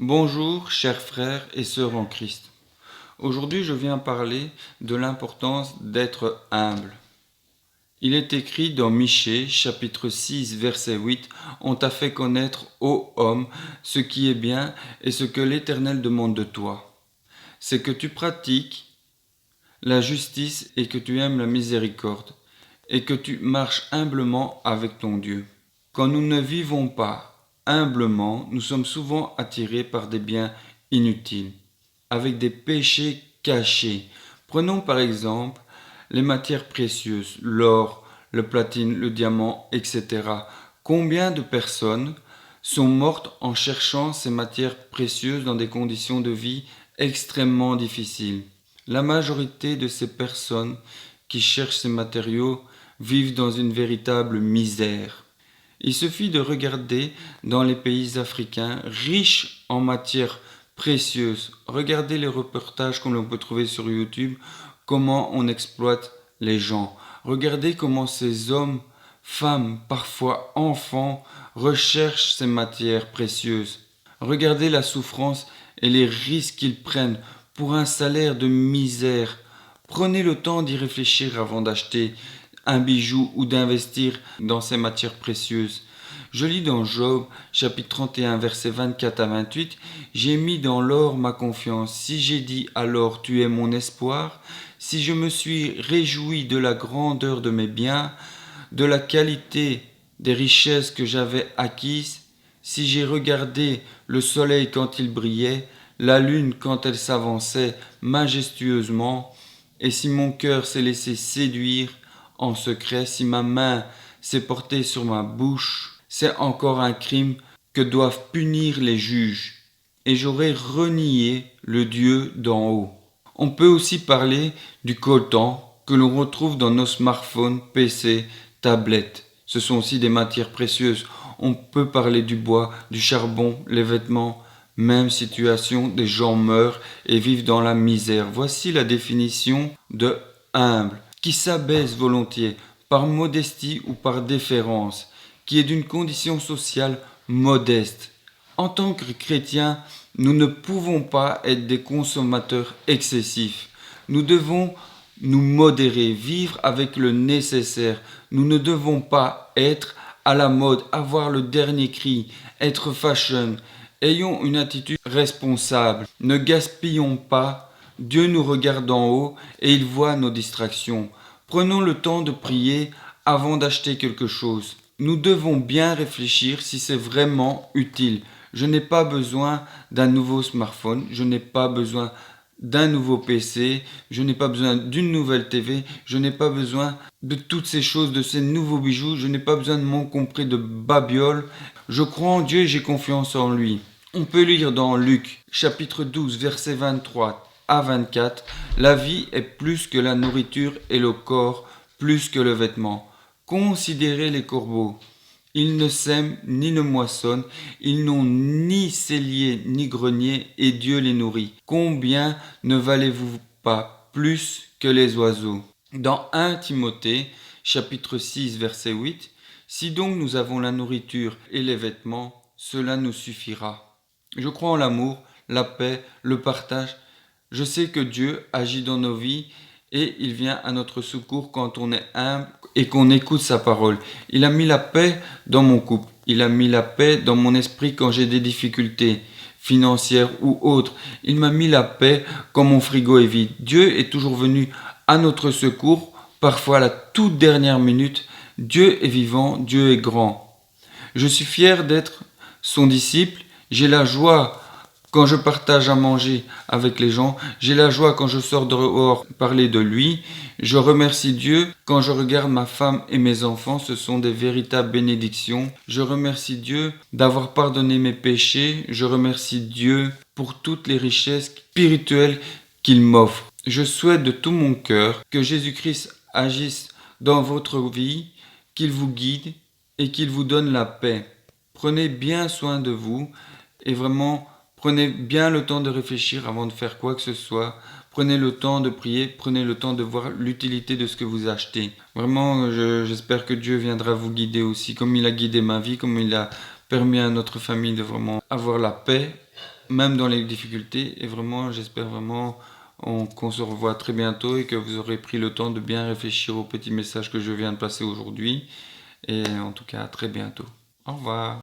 Bonjour, chers frères et sœurs en Christ. Aujourd'hui, je viens parler de l'importance d'être humble. Il est écrit dans Michée, chapitre 6, verset 8, « On t'a fait connaître, ô homme, ce qui est bien et ce que l'Éternel demande de toi. C'est que tu pratiques la justice et que tu aimes la miséricorde et que tu marches humblement avec ton Dieu. » Quand nous ne vivons pas humblement, nous sommes souvent attirés par des biens inutiles, avec des péchés cachés. Prenons par exemple les matières précieuses, l'or, le platine, le diamant, etc. Combien de personnes sont mortes en cherchant ces matières précieuses dans des conditions de vie extrêmement difficiles? La majorité de ces personnes qui cherchent ces matériaux vivent dans une véritable misère. Il suffit de regarder dans les pays africains riches en matières précieuses. Regardez les reportages que l'on peut trouver sur YouTube, comment on exploite les gens. Regardez comment ces hommes, femmes, parfois enfants, recherchent ces matières précieuses. Regardez la souffrance et les risques qu'ils prennent pour un salaire de misère. Prenez le temps d'y réfléchir avant d'acheter un bijou ou d'investir dans ces matières précieuses. Je lis dans Job, chapitre 31, versets 24 à 28, « J'ai mis dans l'or ma confiance. Si j'ai dit alors tu es mon espoir, si je me suis réjoui de la grandeur de mes biens, de la qualité des richesses que j'avais acquises, si j'ai regardé le soleil quand il brillait, la lune quand elle s'avançait majestueusement, et si mon cœur s'est laissé séduire en secret, si ma main s'est portée sur ma bouche, c'est encore un crime que doivent punir les juges, et j'aurais renié le Dieu d'en haut. » On peut aussi parler du coltan que l'on retrouve dans nos smartphones, PC, tablettes. Ce sont aussi des matières précieuses. On peut parler du bois, du charbon, les vêtements. Même situation, des gens meurent et vivent dans la misère. Voici la définition de humble, qui s'abaisse volontiers, par modestie ou par déférence, qui est d'une condition sociale modeste. En tant que chrétiens, nous ne pouvons pas être des consommateurs excessifs. Nous devons nous modérer, vivre avec le nécessaire. Nous ne devons pas être à la mode, avoir le dernier cri, être fashion. Ayons une attitude responsable. Ne gaspillons pas. Dieu nous regarde d'en haut et il voit nos distractions. Prenons le temps de prier avant d'acheter quelque chose. Nous devons bien réfléchir si c'est vraiment utile. Je n'ai pas besoin d'un nouveau smartphone, je n'ai pas besoin d'un nouveau PC, je n'ai pas besoin d'une nouvelle TV, je n'ai pas besoin de toutes ces choses, de ces nouveaux bijoux, je n'ai pas besoin de mon compris de babiole. Je crois en Dieu et j'ai confiance en lui. On peut lire dans Luc, chapitre 12, versets 23 à 24, « La vie est plus que la nourriture et le corps plus que le vêtement. Considérez les corbeaux. Ils ne sèment ni ne moissonnent, ils n'ont ni cellier ni grenier, et Dieu les nourrit. Combien ne valez-vous pas plus que les oiseaux ?» Dans 1 Timothée, chapitre 6, verset 8, « Si donc nous avons la nourriture et les vêtements, cela nous suffira. » Je crois en l'amour, la paix, le partage. Je sais que Dieu agit dans nos vies et il vient à notre secours quand on est humble et qu'on écoute sa parole. Il a mis la paix dans mon couple. Il a mis la paix dans mon esprit quand j'ai des difficultés financières ou autres. Il m'a mis la paix quand mon frigo est vide. Dieu est toujours venu à notre secours, parfois à la toute dernière minute. Dieu est vivant, Dieu est grand. Je suis fier d'être son disciple. J'ai la joie quand je partage à manger avec les gens. J'ai la joie quand je sors dehors parler de lui. Je remercie Dieu quand je regarde ma femme et mes enfants. Ce sont des véritables bénédictions. Je remercie Dieu d'avoir pardonné mes péchés. Je remercie Dieu pour toutes les richesses spirituelles qu'il m'offre. Je souhaite de tout mon cœur que Jésus-Christ agisse dans votre vie, qu'il vous guide et qu'il vous donne la paix. Prenez bien soin de vous et vraiment prenez bien le temps de réfléchir avant de faire quoi que ce soit. Prenez le temps de prier, prenez le temps de voir l'utilité de ce que vous achetez. Vraiment, j'espère que Dieu viendra vous guider aussi, comme il a guidé ma vie, comme il a permis à notre famille de vraiment avoir la paix même dans les difficultés. Et vraiment, j'espère vraiment qu'on se revoit très bientôt et que vous aurez pris le temps de bien réfléchir aux petits messages que je viens de passer aujourd'hui. Et en tout cas, à très bientôt. Au revoir.